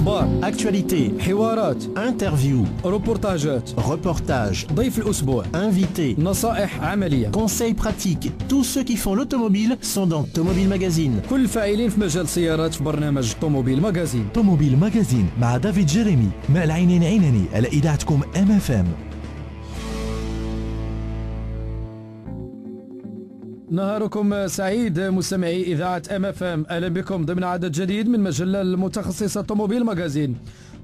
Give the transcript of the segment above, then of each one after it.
أخبار، actualité, حوارات، interview, روبورتاجات، reportage, ضيف الأسبوع، invité, نصائح عملية، conseils pratiques. Tous ceux qui font l'automobile sont dans Tomobile Magazine. كل الفاعلين في مجال السيارات في برنامج طوموبيل ماغازين. طوموبيل ماغازين مع دافيد جيريمي مع العينين عيناني على إذاعتكم MFM. نهاركم سعيد مستمعي إذاعة MFM. أهلا بكم ضمن عدد جديد من مجلة المتخصصة طوموبيل ماغازين.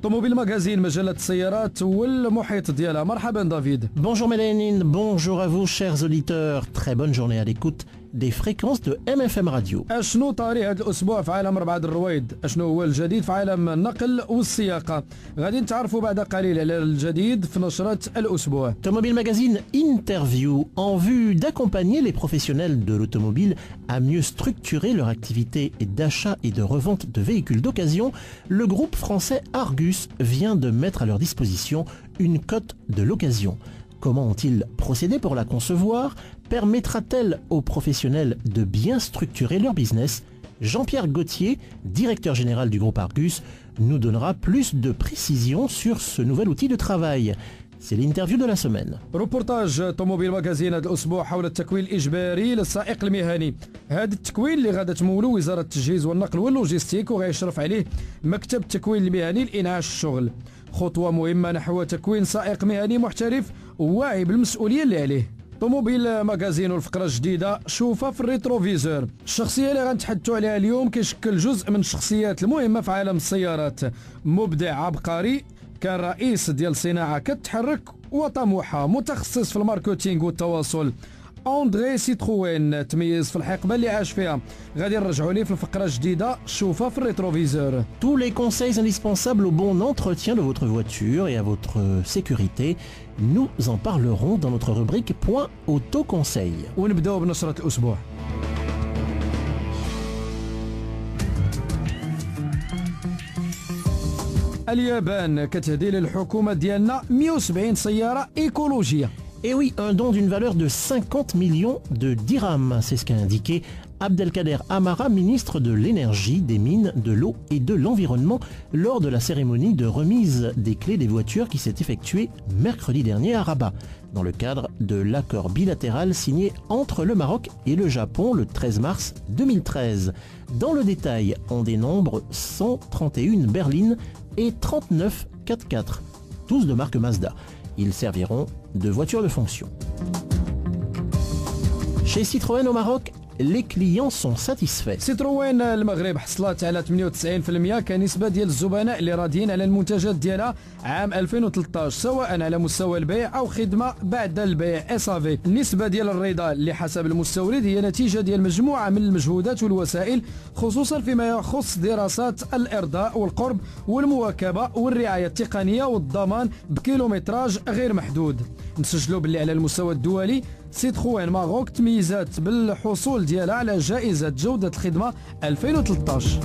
طوموبيل ماغازين مجلة السيارات والمحيط ديالها. مرحبا دافيد. Bonjour Mélanine, bonjour à vous chers auditeurs. Très bonne journée à l'écoute des fréquences de MFM Radio. اشنو طاري هذا الاسبوع في عالم ربعة الرويد؟ اشنو هو الجديد في عالم النقل والسياقه؟ غادي نتعرفوا بعد قليل على الجديد في نشرة الاسبوع. Tomobile Magazine Interview en vue d'accompagner les professionnels de l'automobile à mieux structurer leur activité d'achat et de revente de véhicules d'occasion. Le groupe français Argus vient de mettre à leur disposition une cote de l'occasion. Comment ont-ils procédé pour la concevoir? Permettra-t-elle aux professionnels de bien structurer leur business? Jean-Pierre Gauthier, directeur général du groupe Argus, nous donnera plus de précisions sur ce nouvel outil de travail. C'est l'interview de la semaine. روبورتاج طوموبيل ماغازين هذا الاسبوع حول التكوين الاجباري للسائق المهني. هذا التكوين اللي غادا تمولو وزاره التجهيز والنقل واللوجستيك وغيشرف عليه مكتب التكوين المهني لانعاش الشغل. خطوه مهمه نحو تكوين سائق مهني محترف وواعي بالمسؤوليه اللي عليه. طوموبيل ماغازين والفقره الجديده شوفها في الريتروفيزور. الشخصيه اللي غنتحدثوا عليها اليوم كيشكل جزء من الشخصيات المهمه في عالم السيارات. مبدع عبقري، كان رئيس ديال صناعه كتحرك وطموحه، متخصص في الماركتينغ والتواصل. أندري سيتروين تميز في الحقبه اللي عاش فيها. غادي نرجعوا ليه في الفقره الجديده شوفها في الريتروفيزور. Tous les conseils indispensables au bon entretien de votre voiture et à votre sécurité, nous en parlerons dans notre rubrique Point Auto Conseil. ونبداو بنشره الاسبوع. اليابان كتهدي للحكومه ديالنا 170 سياره ايكولوجيه. Et oui, un don d'une valeur de 50 millions de dirhams, c'est ce qu'a indiqué Abdelkader Amara, ministre de l'énergie, des mines, de l'eau et de l'environnement lors de la cérémonie de remise des clés des voitures qui s'est effectuée mercredi dernier à Rabat, dans le cadre de l'accord bilatéral signé entre le Maroc et le Japon le 13 mars 2013. Dans le détail, on dénombre 131 berlines et 39 4x4, tous de marque Mazda. Ils serviront de voitures de fonction. Chez Citroën au Maroc, les clients sont satisfaits. سيتروين المغرب حصلت على 98% كنسبة ديال الزبناء اللي راضيين على المنتجات ديالها عام 2013 سواء على مستوى البيع أو خدمة بعد البيع SAV. النسبة ديال الرضا اللي حسب المستورد هي نتيجة ديال مجموعة من المجهودات والوسائل خصوصا فيما يخص دراسات الإرضاء والقرب والمواكبة والرعاية التقنية والضمان بكيلومتراج غير محدود. نسجلوا باللي على المستوى الدولي سيتروين ماروك تميزات بالحصول ديالها على جائزة جودة الخدمة 2013.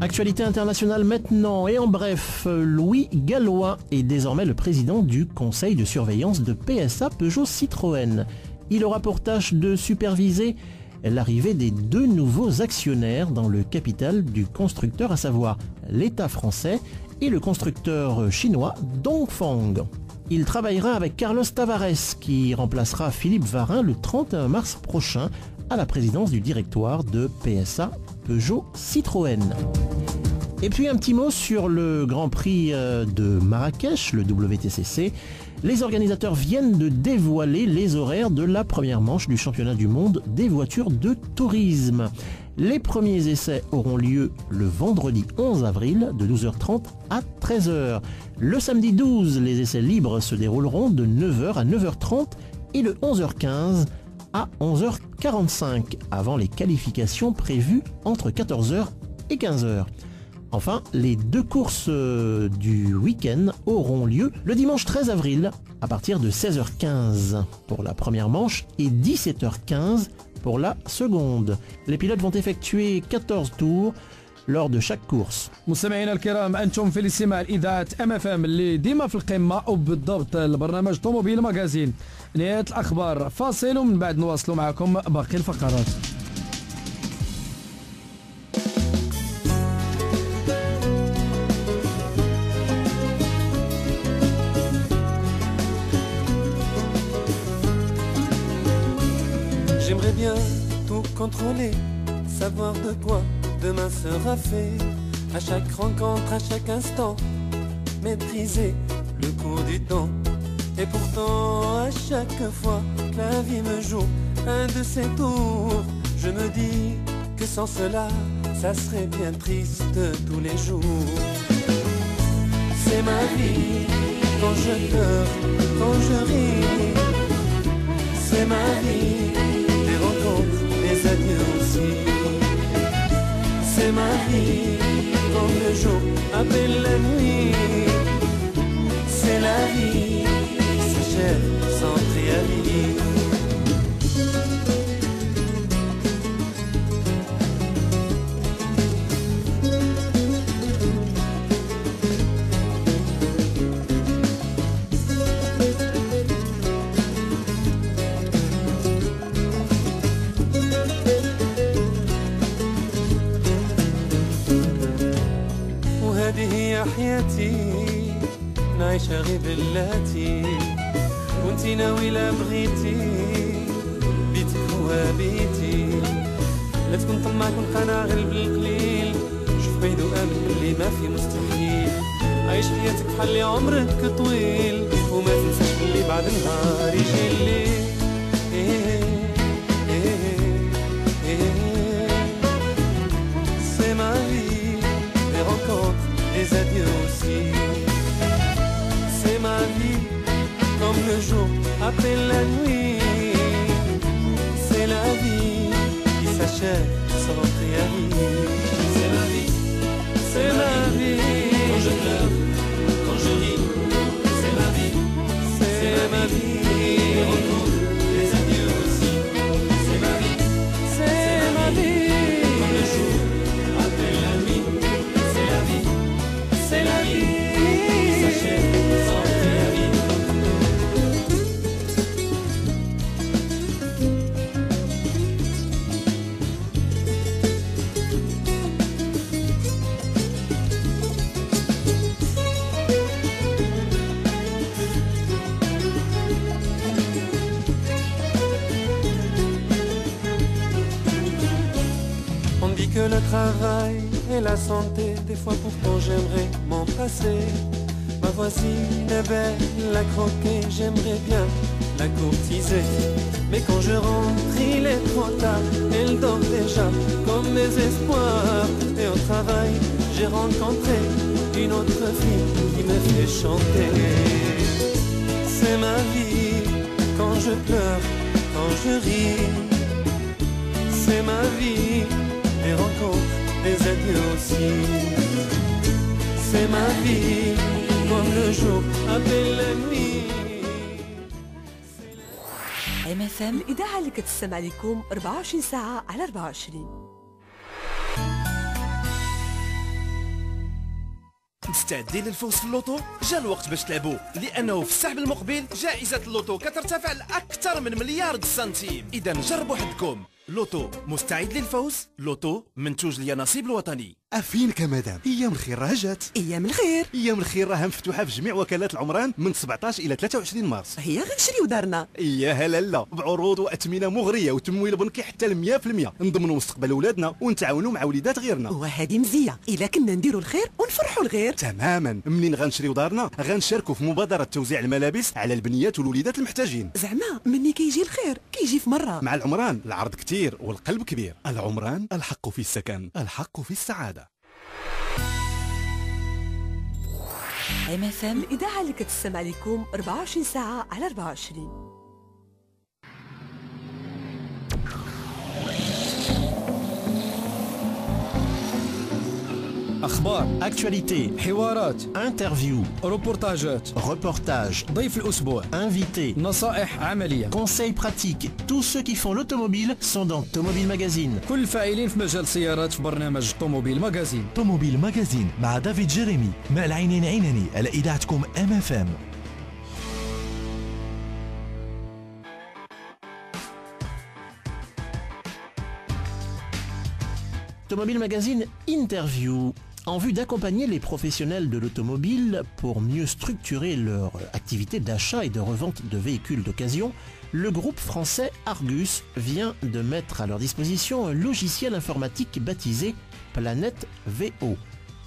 Actualité internationale maintenant et en bref, Louis Gallois est désormais le président du conseil de surveillance de PSA Peugeot Citroën. Il aura pour tâche de superviser l'arrivée des deux nouveaux actionnaires dans le capital du constructeur, à savoir l'État français et le constructeur chinois Dongfeng. Il travaillera avec Carlos Tavares qui remplacera Philippe Varin le 31 mars prochain à la présidence du directoire de PSA Peugeot Citroën. Et puis un petit mot sur le Grand Prix de Marrakech, le WTCC. Les organisateurs viennent de dévoiler les horaires de la première manche du championnat du monde des voitures de tourisme. Les premiers essais auront lieu le vendredi 11 avril de 12h30 à 13h. Le samedi 12, les essais libres se dérouleront de 9h à 9h30 et de 11h15 à 11h45 avant les qualifications prévues entre 14h et 15h. Enfin, les deux courses du week-end auront lieu le dimanche 13 avril à partir de 16h15 pour la première manche et 17h15 pour la seconde. Les pilotes vont effectuer 14 tours lors de chaque course. مستمعينا الكرام أنتم في الاستماع لإذاعة MFM اللي ديما في القمة وبالضبط البرنامج طوموبيل ماغازين. نهاية الأخبار فاصل ومن بعد نواصلوا معكم باقي الفقرات. J'aimerais bien tout contrôler, savoir de quoi demain sera fait. À chaque rencontre, à chaque instant, maîtriser le cours du temps. Et pourtant, à chaque fois que la vie me joue un de ses tours, je me dis que sans cela, ça serait bien triste tous les jours. C'est ma vie, quand je pleure, quand je ris. C'est ma vie, des rencontres, des adieux aussi. C'est ma vie, quand le jour appelle la nuit. C'est la vie qui s'achève sans préavis. حياتي نعيشها غير بلاتي وانتي ناوي لا بغيتي بيتك هو بيتي لا تكون طماع كون قناع غير بالقليل شوف بعيد وامن اللي ما في مستحيل عيش حياتك بحال عمرك طويل وما تنساش اللي بعد النهار يجي الليل C'est ma vie, des rencontres, des adieux aussi. C'est ma vie, comme le jour appelle la nuit. C'est la vie qui s'achève sans préavis. C'est la vie, c'est la vie. Quand je pleure, quand je ris, c'est ma vie, c'est ma vie. Les rencontres, les adieux aussi. C'est ma vie, c'est ma vie. Comme le jour appelle la nuit. C'est la vie, c'est la vie. Qui s'achève sans préavis. On dit que le travail et la santé, des fois pourtant j'aimerais m'en passer. Ma voisine est belle, la croquer, j'aimerais bien la courtiser. Mais quand je rentre, il est trop tard, elle dort déjà comme mes espoirs. Et au travail, j'ai rencontré une autre fille qui me fait chanter. C'est ma vie, quand je pleure, quand je ris. C'est ma vie, des rencontres, des adieux aussi. C'est ma vie, comme le jour appelle la nuit. MFM الإذاعة اللي كتستمع لكم 24 ساعة على 24. مستعدين للفوز في اللوتو؟ جا الوقت باش تلعبوا لانه في السحب المقبل جائزة اللوتو كترتفع لاكثر من مليار سنتيم. اذا جربوا حظكم. لوتو مستعد للفوز؟ لوتو منتوج اليانصيب الوطني. أفينك مدام، أيام الخير راه جات. أيام الخير. أيام الخير راه مفتوحة في جميع وكالات العمران من 17 إلى 23 مارس. هي غنشريو دارنا. يا هلا لا، بعروض وأثمنة مغرية وتمويل بنكي حتى ل 100%، نضمنوا مستقبل ولادنا ونتعاونوا مع وليدات غيرنا. وهذه مزية، إلا كنا نديروا الخير ونفرحوا الغير. تماما، منين غنشريو دارنا غنشاركوا في مبادرة توزيع الملابس على البنيات والوليدات المحتاجين. زعما مني كيجي الخير كيجي في مرة. مع العمران العرض كتير والقلب كبير. العمران، الحق في السكن، الحق في السعادة. MFM الإذاعة اللي كتستمع لكم 24 ساعة على 24. أخبار، Actualité, حوارات، interview, روبورتاجات، reportage, ضيف الأسبوع، invité, نصائح عملية. conseils pratiques. Tous ceux qui font l'automobile sont dans Tomobile Magazine. كل الفاعلين في مجال السيارات في برنامج طوموبيل ماغازين. طوموبيل ماغازين مع دافيد جيريمي مع العينين عينني على إذاعتكم MFM. Tomobile Magazine Interview. En vue d'accompagner les professionnels de l'automobile pour mieux structurer leur activité d'achat et de revente de véhicules d'occasion, le groupe français Argus vient de mettre à leur disposition un logiciel informatique baptisé Planète VO.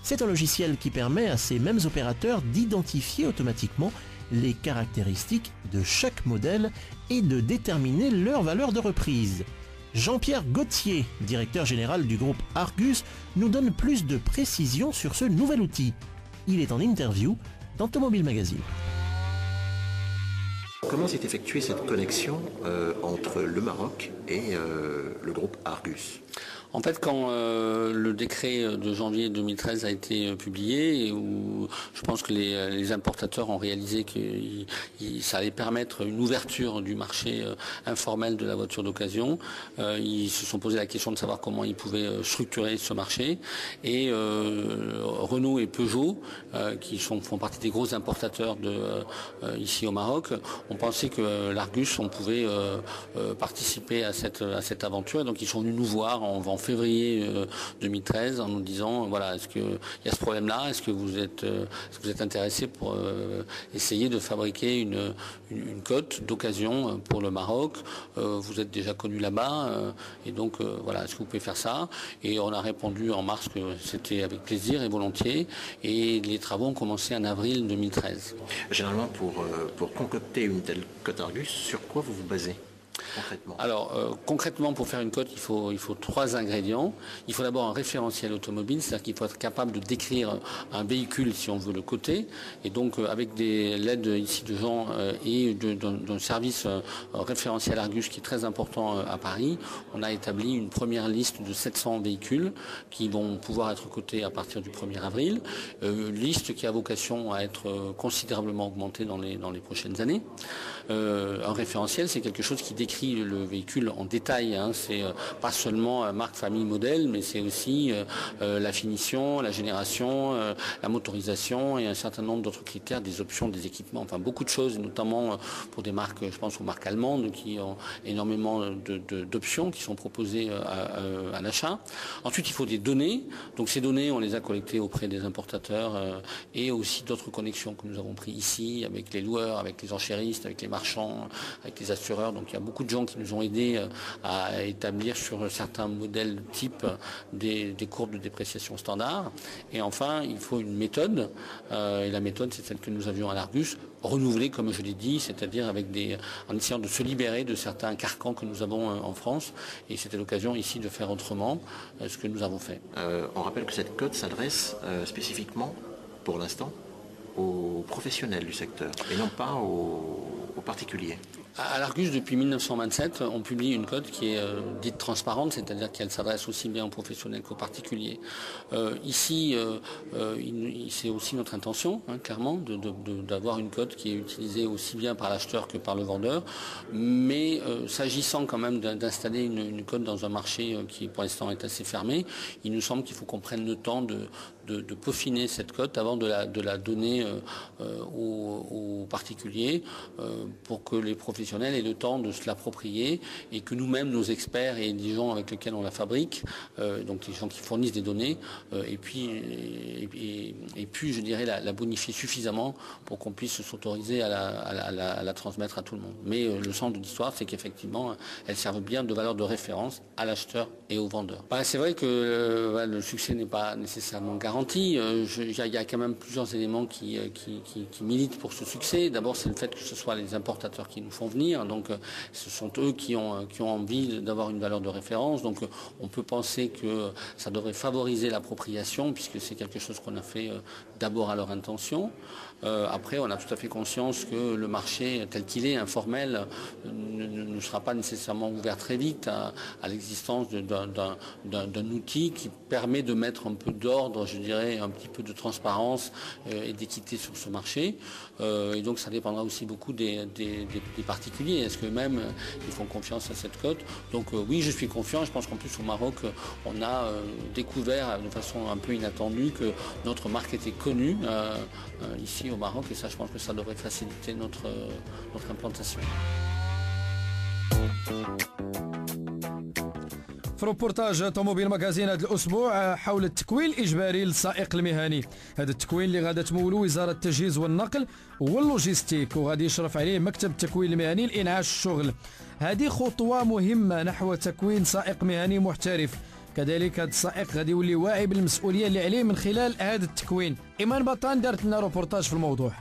C'est un logiciel qui permet à ces mêmes opérateurs d'identifier automatiquement les caractéristiques de chaque modèle et de déterminer leur valeur de reprise. Jean-Pierre Gauthier, directeur général du groupe Argus, nous donne plus de précisions sur ce nouvel outil. Il est en interview d'Automobile Magazine. Comment s'est effectuée cette connexion entre le Maroc et le groupe Argus ? En fait, quand le décret de janvier 2013 a été publié, où je pense que les importateurs ont réalisé que ça allait permettre une ouverture du marché informel de la voiture d'occasion, ils se sont posé la question de savoir comment ils pouvaient structurer ce marché. Et Renault et Peugeot, qui font partie des gros importateurs ici au Maroc, ont pensé que l'Argus, on pouvait participer à cette aventure. Donc ils sont venus nous voir en février 2013 en nous disant voilà, est-ce qu'il y a ce problème-là, est-ce que vous êtes intéressé pour essayer de fabriquer une cote d'occasion pour le Maroc, vous êtes déjà connu là-bas et donc voilà, est-ce que vous pouvez faire ça? Et on a répondu en mars que c'était avec plaisir et volontiers, et les travaux ont commencé en avril 2013. Généralement, pour concocter une telle cote Argus, sur quoi vous vous basez concrètement? Alors concrètement, pour faire une cote, il faut 3 ingrédients. Il faut d'abord un référentiel automobile, c'est-à-dire qu'il faut être capable de décrire un véhicule si on veut le coter, et donc avec l'aide ici de gens et d'un service référentiel Argus qui est très important à Paris, on a établi une première liste de 700 véhicules qui vont pouvoir être cotés à partir du 1er avril, liste qui a vocation à être considérablement augmentée dans les prochaines années. Un référentiel, c'est quelque chose qui décrit le véhicule en détail, hein. C'est pas seulement marque, famille, modèle, mais c'est aussi la finition, la génération, la motorisation et un certain nombre d'autres critères, des options, des équipements, enfin beaucoup de choses, notamment pour des marques, je pense aux marques allemandes qui ont énormément d'options qui sont proposées à l'achat. Ensuite, il faut des données. Donc ces données, on les a collectées auprès des importateurs et aussi d'autres connexions que nous avons prises ici avec les loueurs, avec les enchéristes, avec les marchands, avec les assureurs. Donc il y a beaucoup de gens qui nous ont aidés à établir sur certains modèles type des courbes de dépréciation standard. Et enfin, il faut une méthode. Et la méthode, c'est celle que nous avions à l'Argus, renouvelée, comme je l'ai dit, c'est-à-dire en essayant de se libérer de certains carcans que nous avons en France. Et c'était l'occasion ici de faire autrement ce que nous avons fait. On rappelle que cette cote s'adresse spécifiquement, pour l'instant, aux professionnels du secteur et non pas aux particuliers. À l'Argus, depuis 1927, on publie une cote qui est dite transparente, c'est-à-dire qu'elle s'adresse aussi bien aux professionnels qu'aux particuliers. Ici, c'est aussi notre intention, hein, clairement, d'avoir une cote qui est utilisée aussi bien par l'acheteur que par le vendeur. Mais s'agissant quand même d'installer une cote dans un marché qui, pour l'instant, est assez fermé, il nous semble qu'il faut qu'on prenne le temps de peaufiner cette cote avant de la donner aux particuliers pour que les professionnels aient le temps de se l'approprier et que nous-mêmes, nos experts et les gens avec lesquels on la fabrique, donc les gens qui fournissent des données, et puis je dirais la bonifier suffisamment pour qu'on puisse s'autoriser à la transmettre à tout le monde. Mais le sens de l'histoire, c'est qu'effectivement, elle serve bien de valeur de référence à l'acheteur et au vendeur. C'est vrai que le succès n'est pas nécessairement garanti. Il y a quand même plusieurs éléments qui militent pour ce succès. D'abord, c'est le fait que ce soit les importateurs qui nous font venir. Donc, ce sont eux qui ont envie d'avoir une valeur de référence. Donc, on peut penser que ça devrait favoriser l'appropriation, puisque c'est quelque chose qu'on a fait d'abord à leur intention. Après, on a tout à fait conscience que le marché tel qu'il est, informel, ne sera pas nécessairement ouvert très vite à l'existence d'un outil qui permet de mettre un peu d'ordre, je dirais, un petit peu de transparence et d'équité sur ce marché. Et donc, ça dépendra aussi beaucoup des particuliers. Est-ce que même ils font confiance à cette cote? Donc oui, je suis confiant. Je pense qu'en plus au Maroc, on a découvert de façon un peu inattendue que notre marque était connue ici au Maroc, et ça, je pense que ça devrait faciliter notre implantation. في روبورتاج طوموبيل ماغازين هذا الاسبوع حول التكوين الاجباري للسائق المهني. هذا التكوين اللي غادا تمولو وزاره التجهيز والنقل واللوجيستيك وغادي يشرف عليه مكتب التكوين المهني لانعاش الشغل. هذه خطوه مهمه نحو تكوين سائق مهني محترف. كذلك هذا السائق غادي يولي واعي بالمسؤوليه اللي عليه من خلال هذا التكوين. ايمان بطان دارت لنا روبورتاج في الموضوع.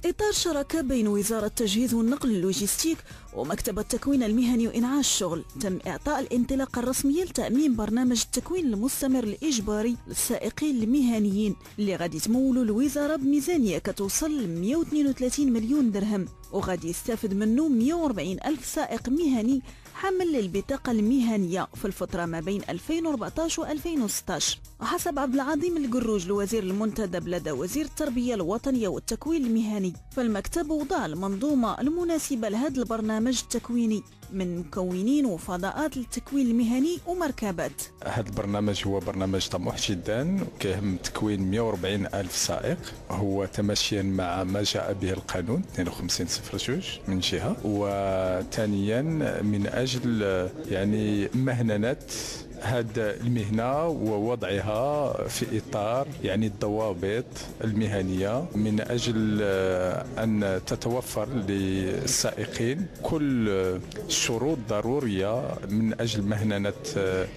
إطار شراكة بين وزارة التجهيز والنقل اللوجستيك ومكتب التكوين المهني وإنعاش الشغل تم إعطاء الانطلاقة الرسمية لتأمين برنامج التكوين المستمر الإجباري للسائقين المهنيين اللي غادي تمولوا الوزارة بميزانية كتوصل ل 132 مليون درهم وغادي يستافد منه 140 ألف سائق مهني حمل للبطاقة المهنية في الفترة ما بين 2014 و 2016. وحسب عبد العظيم القروج الوزير المنتدب لدى وزير التربية الوطنية والتكوين المهني، فالمكتب وضع المنظومة المناسبة لهذا البرنامج التكويني من مكونين وفضاءات للتكوين المهني ومركبات. هذا البرنامج هو برنامج طموح جدا كيهم تكوين 140 ألف سائق، هو تماشيا مع ما جاء به القانون 52/02 من جهة، وثانيا من أجل يعني مهنة هذه المهنة ووضعها في إطار يعني الضوابط المهنية من أجل أن تتوفر للسائقين كل الشروط ضرورية من أجل مهنة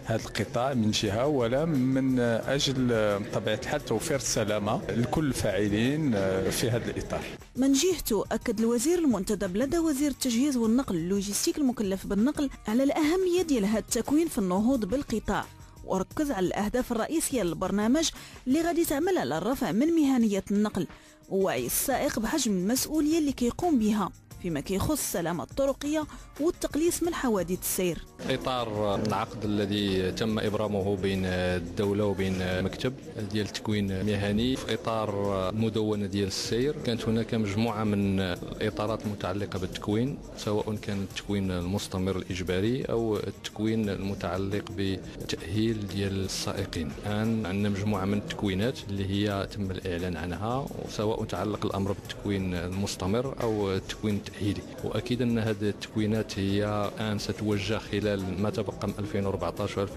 هذا القطاع من جهة، ولا من أجل طبيعة الحال توفير السلامة لكل الفاعلين في هذا الإطار. من جهته أكد الوزير المنتدب لدى وزير التجهيز والنقل اللوجستيك المكلف بالنقل على الأهمية ديال هذا التكوين في النهوض بالقطاع، وركز على الأهداف الرئيسية للبرنامج اللي غادي تعمل على الرفع من مهنية النقل ووعي السائق بحجم المسؤولية اللي كيقوم بها فيما كيخص السلامة الطرقية والتقليص من حوادث السير. إطار العقد الذي تم إبرامه بين الدولة وبين مكتب ديال التكوين المهني في إطار المدونة ديال السير، كانت هناك مجموعة من الإطارات المتعلقة بالتكوين، سواء كان التكوين المستمر الإجباري أو التكوين المتعلق بتأهيل ديال السائقين. الآن عندنا مجموعة من التكوينات اللي هي تم الإعلان عنها، سواء تعلق الأمر بالتكوين المستمر أو التكوين التأهيلي، وأكيد أن هذه التكوينات هي الآن ستوجه خلال ما تبقى من 2014 و2015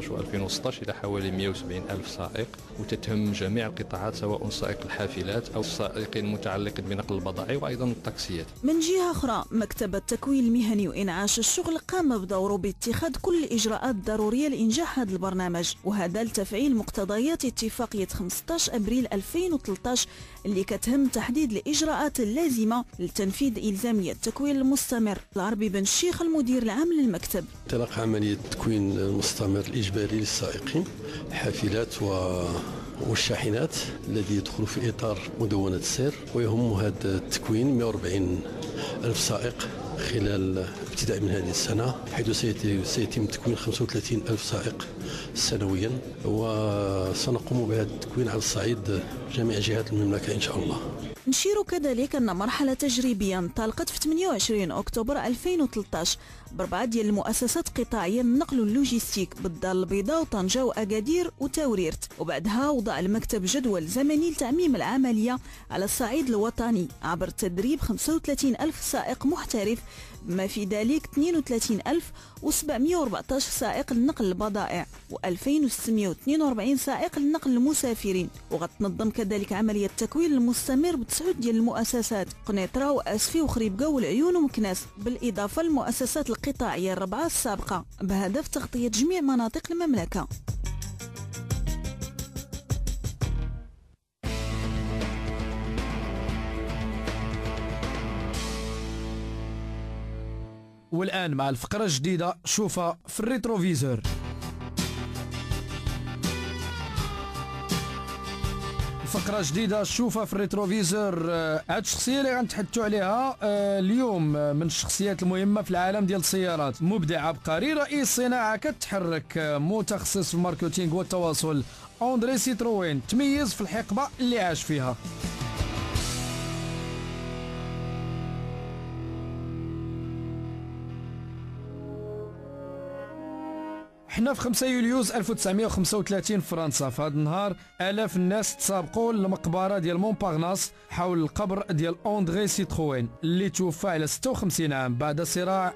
و2016 إلى حوالي 170 ألف سائق، وتتهم جميع القطاعات سواء سائق الحافلات أو السائقين المتعلقين بنقل البضائع وأيضا التاكسيات. من جهة أخرى مكتب التكوين المهني وإنعاش الشغل قام بدوره باتخاذ كل الإجراءات الضرورية لإنجاح هذا البرنامج، وهذا لتفعيل مقتضيات اتفاقية 15 أبريل 2013 اللي كتهم تحديد الإجراءات اللازمة لتنفيذ إلزامية التكوين المستمر. العربي بن الشيخ المدير العام للمكتب. انطلاق عملية التكوين المستمر الإجباري للسائقين الحافلات والشاحنات الذي يدخل في إطار مدونة السير، ويهم هذا التكوين 140 ألف سائق خلال ابتداء من هذه السنة، حيث سيتم تكوين 35 ألف سائق سنويا، وسنقوم بهذا التكوين على الصعيد جميع جهات المملكة إن شاء الله. نشير كذلك أن مرحلة تجريبية انطلقت في 28 أكتوبر 2013 بأربعة ديال المؤسسات قطاعية للنقل واللوجستيك بالدار البيضاء وطنجة وأكادير وتاوريرت، وبعدها وضع المكتب جدول زمني لتعميم العملية على الصعيد الوطني عبر تدريب 35 ألف سائق محترف، ما في ذلك 32,714 سائق لنقل البضائع و2642 سائق لنقل المسافرين. وغتنظم كذلك عملية التكوين المستمر ب9 ديال المؤسسات: قنيطرة وأسفي وخريبكا والعيون ومكناس، بالإضافة للمؤسسات القطاعية الربعة السابقة بهدف تغطية جميع مناطق المملكة. والآن مع الفقرة الجديدة شوفها في الريتروفيزور. فقرة جديدة شوفها في الريتروفيزور. هاد الشخصية اللي غنتحدثوا عليها اليوم من الشخصيات المهمة في العالم ديال السيارات، مبدع عبقري، رئيس صناعة كتحرك، متخصص في الماركتينغ والتواصل، أندري سيتروين تميز في الحقبة اللي عاش فيها. حنا في 5 يوليوز 1935 في فرنسا. في هذا النهار آلاف الناس تسابقوا للمقبرة ديال مونبارناس حول القبر ديال أندري سيتروين اللي توفى على 56 عام بعد صراع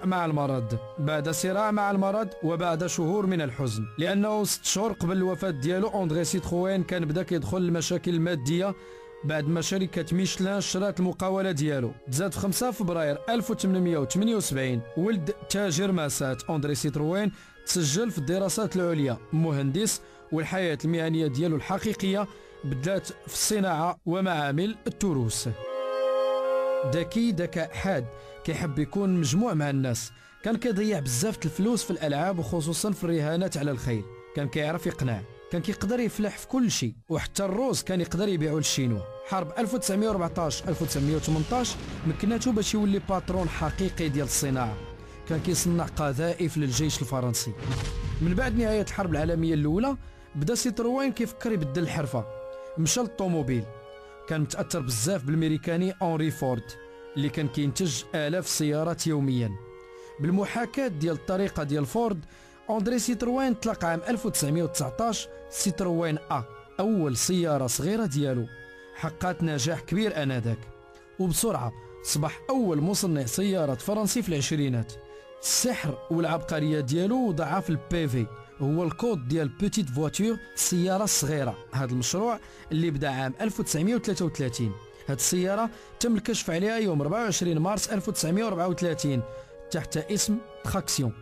مع المرض وبعد شهور من الحزن، لأنه 6 شهور قبل الوفاة ديالو أندري سيتروين كان بدا كيدخل المشاكل المادية بعد ما شركة ميشلان شرات المقاولة ديالو. تزاد في 5 فبراير 1878 ولد تاجر ماسات أندري سيتروين تسجل في الدراسات العليا مهندس، والحياة المهنية ديالو الحقيقية بدات في الصناعة ومعامل التروس. ذكي ذكاء حاد، كيحب يكون مجموع مع الناس، كان كيضيع بزاف الفلوس في الألعاب وخصوصا في الرهانات على الخيل، كان كيعرف يقنع، كان كيقدر يفلح في كل شيء، وحتى الروز كان يقدر يبيعو للشينوا. حرب 1914 1918 مكناتو باش يولي باترون حقيقي ديال الصناعة، كان كيصنع قذائف للجيش الفرنسي. من بعد نهاية الحرب العالمية الأولى بدا سيتروين كيفكر يبدل الحرفة، مشى للطوموبيل، كان متأثر بزاف بالميريكاني أنري فورد اللي كان كينتج آلاف السيارات يوميا. بالمحاكاة ديال الطريقة ديال فورد، أندري سيتروين طلق عام 1919 سيتروين أول سيارة صغيرة ديالو، حققت نجاح كبير آنذاك، وبسرعة صبح أول مصنع سيارات فرنسي في العشرينات. السحر والعبقرية ديالو وضعها في البيفي، هو الكود ديال بيتيت فواتور، السيارة الصغيرة. هذا المشروع اللي بدا عام 1933، هذه السيارة تم الكشف عليها يوم 24 مارس 1934 تحت اسم تراكسيون.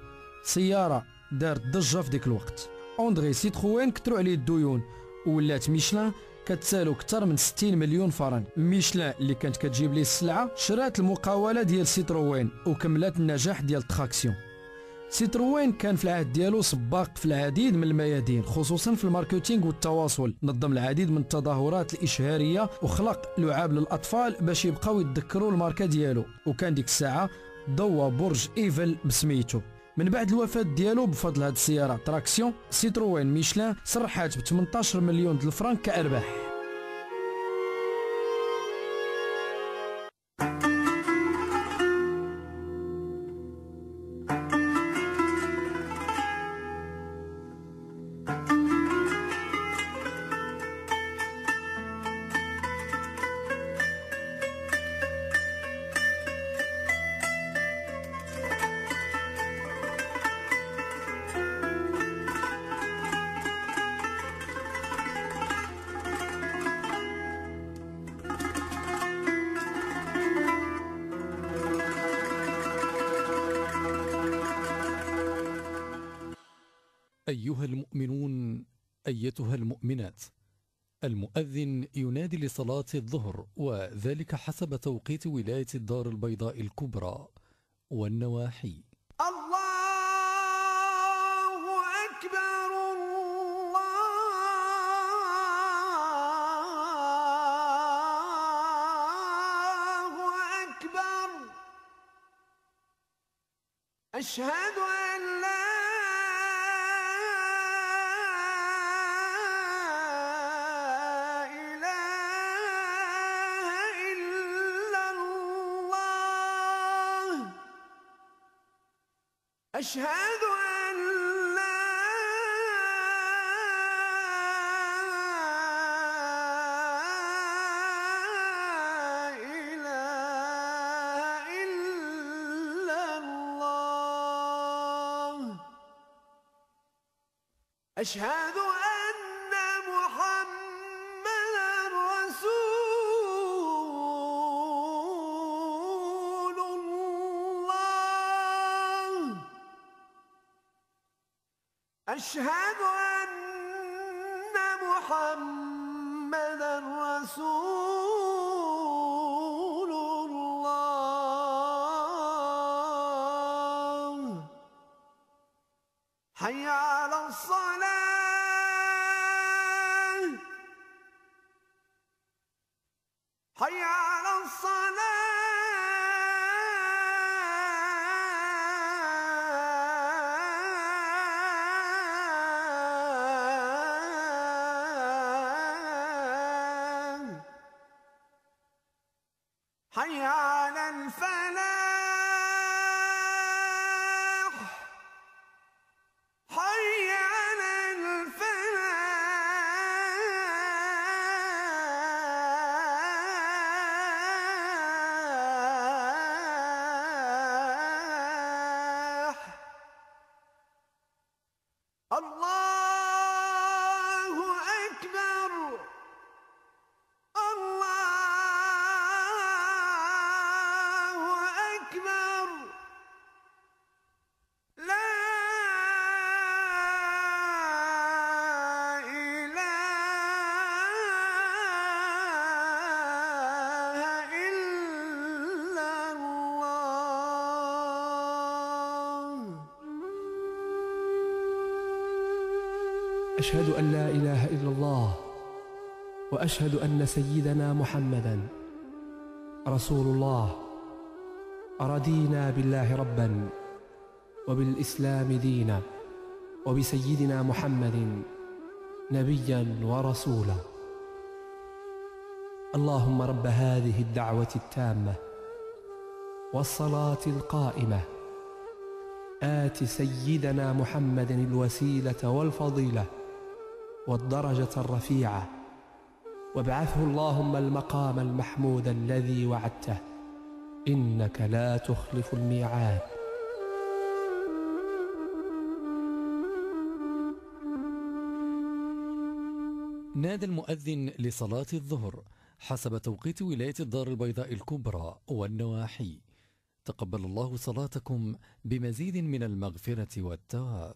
سيارة دارت ضجة في ديك الوقت. أندري سيتروين كثروا عليه الديون وولات ميشلان كتسالو اكثر من 60 مليون فرنك. ميشلان اللي كانت كتجيب ليه السلعه شرات المقاوله ديال سيتروين وكملت النجاح ديال تراكسيون. سيتروين كان في العهد ديالو سباق في العديد من الميادين، خصوصا في الماركتينغ والتواصل، نظم العديد من التظاهرات الاشهاريه وخلق لعاب للاطفال باش يبقاو يتذكروا الماركه ديالو، وكان ديك الساعه ضوى برج ايفل بسميتو. من بعد الوفاة ديالو بفضل هاد السيارة تراكسيون، سيتروين ميشلان صرحات ب 18 مليون د الفرنك كأرباح. أيها المؤمنون أيتها المؤمنات، المؤذن ينادي لصلاة الظهر، وذلك حسب توقيت ولاية الدار البيضاء الكبرى والنواحي. الله أكبر الله أكبر، أشهد أن لا أشهد أن لا إله إلا الله، أشهد أن محمدا رسول الله، أشهد أن محمدا رسول الله، حي على الصلاة، حي على الصلاة. حي على الفلاح، حي أشهد أن لا إله إلا الله وأشهد أن سيدنا محمدا رسول الله. رضينا بالله ربا وبالإسلام دينا وبسيدنا محمد نبيا ورسولا. اللهم رب هذه الدعوة التامة والصلاة القائمة آت سيدنا محمد الوسيلة والفضيلة والدرجة الرفيعة وابعثه اللهم المقام المحمود الذي وعدته إنك لا تخلف الميعاد. نادى المؤذن لصلاة الظهر حسب توقيت ولاية الدار البيضاء الكبرى والنواحي. تقبل الله صلاتكم بمزيد من المغفرة والثواب.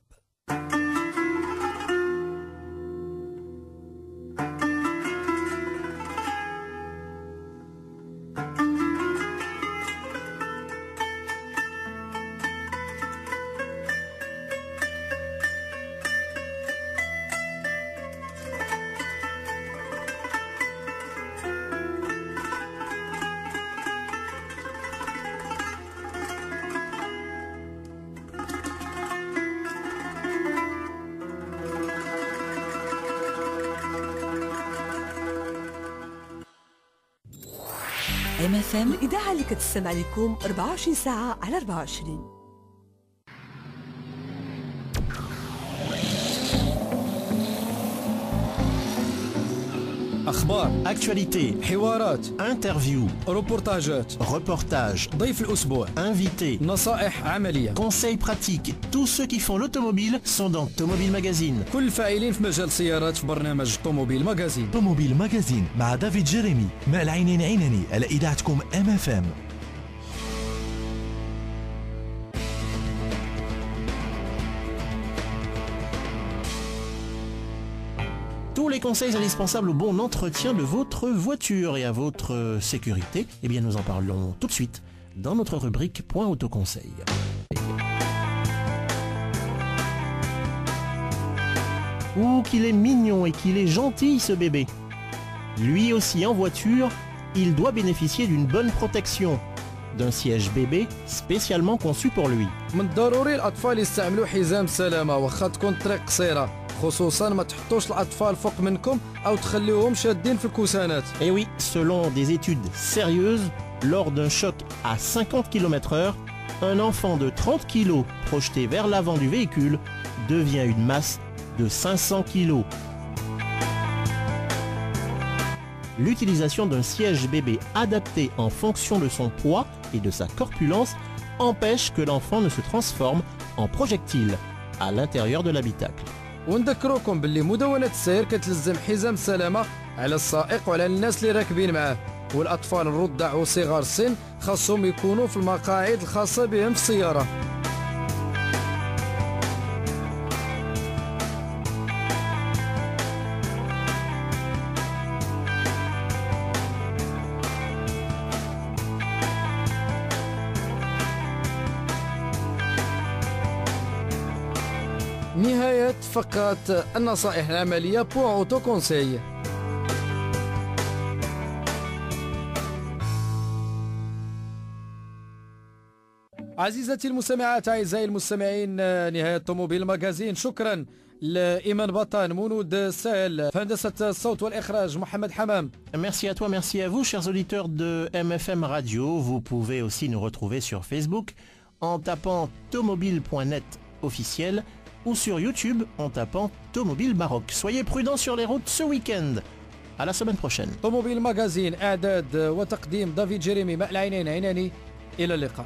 MFM الإذاعة اللي كتستمع لكم 24 ساعة على 24. أخبار، actualité, حوارات، interview, روبورتاجات، reportage, ضيف الأسبوع، invité, نصائح عملية، conseils pratiques. Tous ceux qui font l'automobile sont dans Tomobile Magazine. كل الفاعلين في مجال السيارات في برنامج طوموبيل ماغازين. طوموبيل ماغازين مع دافيد جيريمي مع العينين عيناني على إذاعتكم MFM. Tous les conseils indispensables au bon entretien de votre voiture et à votre sécurité, eh bien nous en parlons tout de suite dans notre rubrique Point Autoconseil. Ouh, qu'il est mignon et qu'il est gentil ce bébé. Lui aussi en voiture, il doit bénéficier d'une bonne protection, d'un siège bébé spécialement conçu pour lui. من الضروري الأطفال يستعملوا حزام سلامة واخا تكون الطريق قصيرة، خصوصا ما تحطوش الأطفال فوق منكم أو تخليوهم شادين في الكوسانات. Et oui, selon des études sérieuses, lors d'un choc à 50 km/h, un enfant de 30 kg projeté vers l'avant du véhicule devient une masse de 500 kg. L'utilisation d'un siège bébé adapté en fonction de son poids et de sa corpulence empêche que l'enfant ne se transforme en projectile à l'intérieur de l'habitacle. ونذكروكم باللي مدونة السير كتلزم حزام سلامة على السائق وعلى الناس اللي راكبين معاه، والأطفال الرضع وصغار السن خاصهم يكونوا في المقاعد الخاصة بهم في السيارة. نهاية فقرة النصائح العملية بوان أوتو كونساي. عزيزتي المستمعات، أعزائي المستمعين، نهاية طوموبيل ماغازين. شكرا لإيمان بطان، منود سهل، في هندسة الصوت والإخراج محمد حمام. Merci à toi, merci à vous, chers auditeurs de MFM Radio. Vous pouvez aussi nous retrouver sur Facebook en tapant tomobile.net officiel ou sur YouTube en tapant Tomobile Maroc. Soyez prudents sur les routes ce week-end. À la semaine prochaine. طوموبيل ماغازين، إعداد وتقديم دافيد جيريمي، مع العينين عيناني. إلى اللقاء.